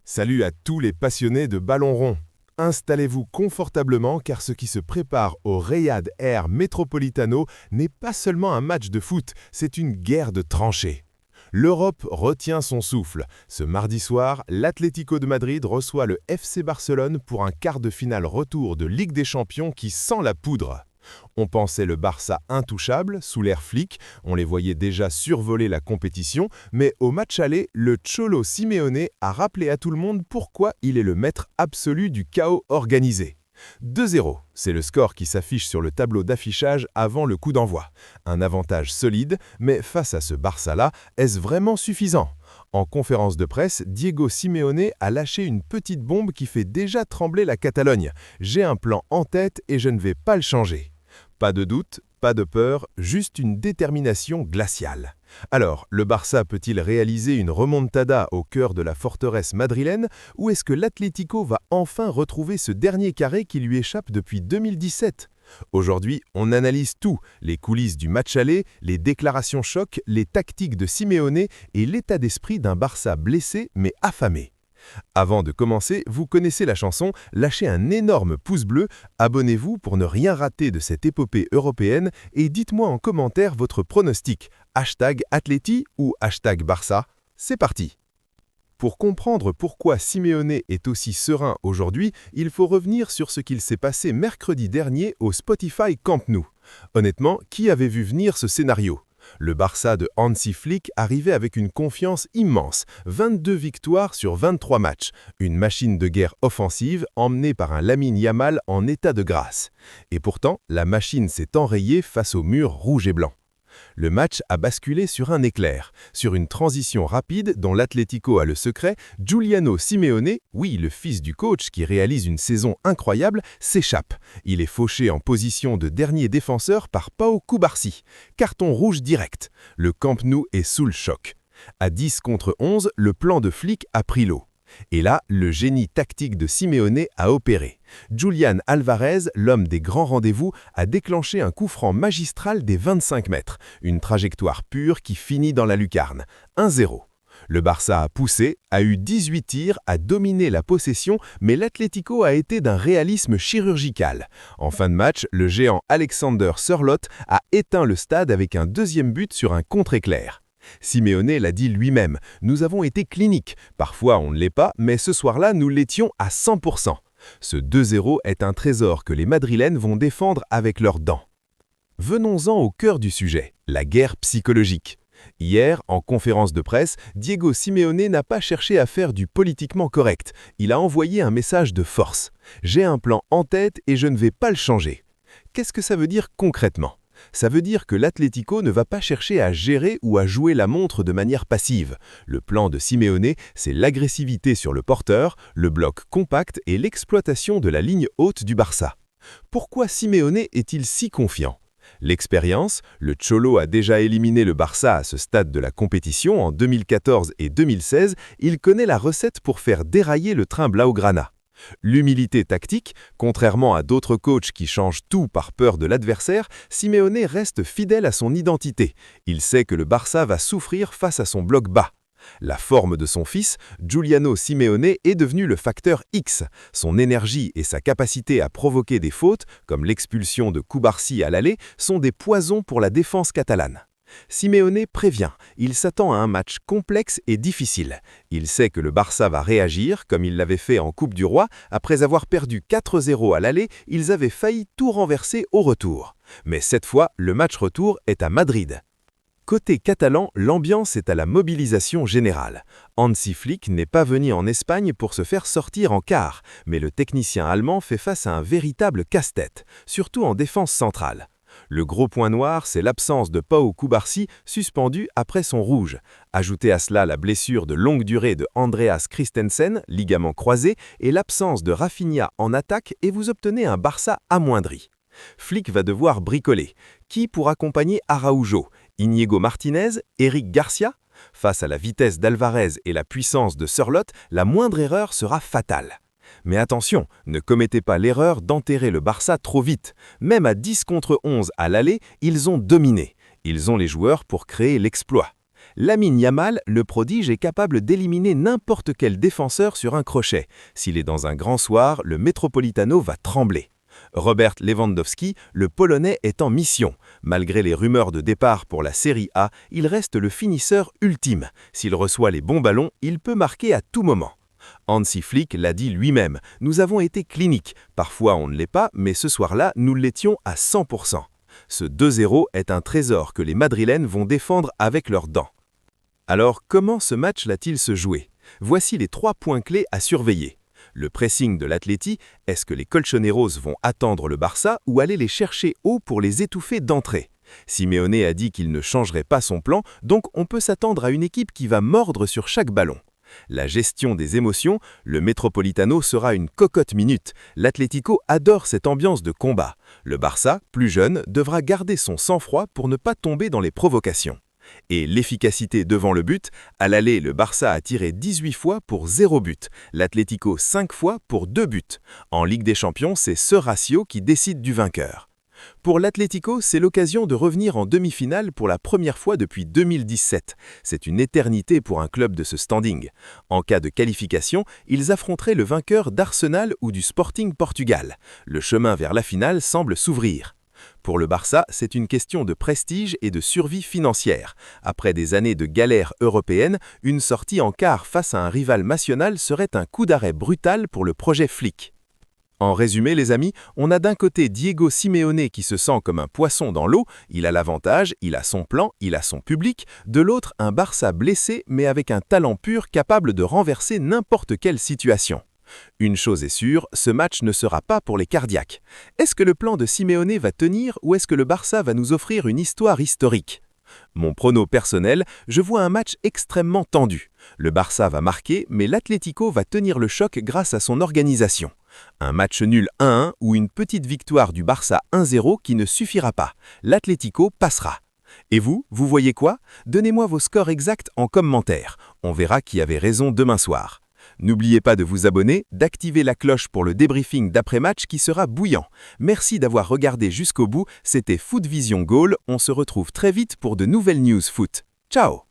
Salut à tous les passionnés de ballon rond. Installez-vous confortablement car ce qui se prépare au Riyad Air Metropolitano n'est pas seulement un match de foot, c'est une guerre de tranchées. L'Europe retient son souffle. Ce mardi soir, l'Atlético de Madrid reçoit le FC Barcelone pour un quart de finale retour de Ligue des Champions qui sent la poudre. On pensait le Barça intouchable sous l'ère Flick, on les voyait déjà survoler la compétition, mais au match aller, le Cholo Simeone a rappelé à tout le monde pourquoi il est le maître absolu du chaos organisé. 2-0, c'est le score qui s'affiche sur le tableau d'affichage avant le coup d'envoi. Un avantage solide, mais face à ce Barça-là, est-ce vraiment suffisant ? En conférence de presse, Diego Simeone a lâché une petite bombe qui fait déjà trembler la Catalogne. J'ai un plan en tête et je ne vais pas le changer. Pas de doute, pas de peur, juste une détermination glaciale. Alors, le Barça peut-il réaliser une remontada au cœur de la forteresse madrilène ou est-ce que l'Atlético va enfin retrouver ce dernier carré qui lui échappe depuis 2017 ? Aujourd'hui, on analyse tout, les coulisses du match aller, les déclarations choc, les tactiques de Simeone et l'état d'esprit d'un Barça blessé mais affamé. Avant de commencer, vous connaissez la chanson, lâchez un énorme pouce bleu, abonnez-vous pour ne rien rater de cette épopée européenne et dites-moi en commentaire votre pronostic, #Atleti ou #Barça. C'est parti! Pour comprendre pourquoi Simeone est aussi serein aujourd'hui, il faut revenir sur ce qu'il s'est passé mercredi dernier au Spotify Camp Nou. Honnêtement, qui avait vu venir ce scénario ? Le Barça de Hansi Flick arrivait avec une confiance immense, 22 victoires sur 23 matchs, une machine de guerre offensive emmenée par un Lamine Yamal en état de grâce. Et pourtant, la machine s'est enrayée face au mur rouge et blanc. Le match a basculé sur un éclair. Sur une transition rapide dont l'Atlético a le secret, Giuliano Simeone, oui le fils du coach qui réalise une saison incroyable, s'échappe. Il est fauché en position de dernier défenseur par Pau Cubarsí. Carton rouge direct. Le Camp Nou est sous le choc. À 10 contre 11, le plan de Flick a pris l'eau. Et là, le génie tactique de Simeone a opéré. Julián Álvarez, l'homme des grands rendez-vous, a déclenché un coup franc magistral des 25 mètres, une trajectoire pure qui finit dans la lucarne. 1-0. Le Barça a poussé, a eu 18 tirs, a dominé la possession, mais l'Atlético a été d'un réalisme chirurgical. En fin de match, le géant Alexander Sørloth a éteint le stade avec un deuxième but sur un contre-éclair. Simeone l'a dit lui-même, nous avons été cliniques. Parfois on ne l'est pas, mais ce soir-là nous l'étions à 100%. Ce 2-0 est un trésor que les Madrilènes vont défendre avec leurs dents. Venons-en au cœur du sujet, la guerre psychologique. Hier, en conférence de presse, Diego Simeone n'a pas cherché à faire du politiquement correct. Il a envoyé un message de force. J'ai un plan en tête et je ne vais pas le changer. Qu'est-ce que ça veut dire concrètement ? Ça veut dire que l'Atlético ne va pas chercher à gérer ou à jouer la montre de manière passive. Le plan de Simeone, c'est l'agressivité sur le porteur, le bloc compact et l'exploitation de la ligne haute du Barça. Pourquoi Simeone est-il si confiant ? L'expérience, le Cholo a déjà éliminé le Barça à ce stade de la compétition en 2014 et 2016, il connaît la recette pour faire dérailler le train Blaugrana. L'humilité tactique, contrairement à d'autres coachs qui changent tout par peur de l'adversaire, Simeone reste fidèle à son identité. Il sait que le Barça va souffrir face à son bloc bas. La forme de son fils, Giuliano Simeone, est devenue le facteur X. Son énergie et sa capacité à provoquer des fautes, comme l'expulsion de Cubarsí à l'aller, sont des poisons pour la défense catalane. Simeone prévient, il s'attend à un match complexe et difficile. Il sait que le Barça va réagir, comme il l'avait fait en Coupe du Roi. Après avoir perdu 4-0 à l'aller, ils avaient failli tout renverser au retour. Mais cette fois, le match retour est à Madrid. Côté catalan, l'ambiance est à la mobilisation générale. Hansi Flick n'est pas venu en Espagne pour se faire sortir en quart, mais le technicien allemand fait face à un véritable casse-tête, surtout en défense centrale. Le gros point noir, c'est l'absence de Pau Cubarsí suspendu après son rouge. Ajoutez à cela la blessure de longue durée de Andreas Christensen, ligament croisé, et l'absence de Rafinha en attaque et vous obtenez un Barça amoindri. Flick va devoir bricoler. Qui pour accompagner Araujo ? Íñigo Martínez ? Eric Garcia ? Face à la vitesse d'Alvarez et la puissance de Sørloth, la moindre erreur sera fatale. Mais attention, ne commettez pas l'erreur d'enterrer le Barça trop vite. Même à 10 contre 11 à l'aller, ils ont dominé. Ils ont les joueurs pour créer l'exploit. Lamine Yamal, le prodige, est capable d'éliminer n'importe quel défenseur sur un crochet. S'il est dans un grand soir, le Metropolitano va trembler. Robert Lewandowski, le Polonais, est en mission. Malgré les rumeurs de départ pour la Série A, il reste le finisseur ultime. S'il reçoit les bons ballons, il peut marquer à tout moment. Hansi Flick l'a dit lui-même, « Nous avons été cliniques. Parfois on ne l'est pas, mais ce soir-là, nous l'étions à 100%. » Ce 2-0 est un trésor que les Madrilènes vont défendre avec leurs dents. Alors, comment ce match l'a-t-il se jouer? Voici les 3 points clés à surveiller. Le pressing de l'Atleti, est-ce que les Colchoneros vont attendre le Barça ou aller les chercher haut pour les étouffer d'entrée? Simeone a dit qu'il ne changerait pas son plan, donc on peut s'attendre à une équipe qui va mordre sur chaque ballon. La gestion des émotions, le Metropolitano sera une cocotte minute. L'Atlético adore cette ambiance de combat. Le Barça, plus jeune, devra garder son sang-froid pour ne pas tomber dans les provocations. Et l'efficacité devant le but, à l'aller, le Barça a tiré 18 fois pour 0 but, l'Atlético 5 fois pour 2 buts. En Ligue des Champions, c'est ce ratio qui décide du vainqueur. Pour l'Atlético, c'est l'occasion de revenir en demi-finale pour la première fois depuis 2017. C'est une éternité pour un club de ce standing. En cas de qualification, ils affronteraient le vainqueur d'Arsenal ou du Sporting Portugal. Le chemin vers la finale semble s'ouvrir. Pour le Barça, c'est une question de prestige et de survie financière. Après des années de galères européennes, une sortie en quart face à un rival national serait un coup d'arrêt brutal pour le projet Flick. En résumé, les amis, on a d'un côté Diego Simeone qui se sent comme un poisson dans l'eau, il a l'avantage, il a son plan, il a son public, de l'autre un Barça blessé mais avec un talent pur capable de renverser n'importe quelle situation. Une chose est sûre, ce match ne sera pas pour les cardiaques. Est-ce que le plan de Simeone va tenir ou est-ce que le Barça va nous offrir une histoire historique? Mon prono personnel, je vois un match extrêmement tendu. Le Barça va marquer, mais l'Atlético va tenir le choc grâce à son organisation. Un match nul 1-1 ou une petite victoire du Barça 1-0 qui ne suffira pas. L'Atlético passera. Et vous voyez quoi? Donnez-moi vos scores exacts en commentaire. On verra qui avait raison demain soir. N'oubliez pas de vous abonner, d'activer la cloche pour le débriefing d'après-match qui sera bouillant. Merci d'avoir regardé jusqu'au bout, c'était Foot Vision Goal, on se retrouve très vite pour de nouvelles news foot. Ciao!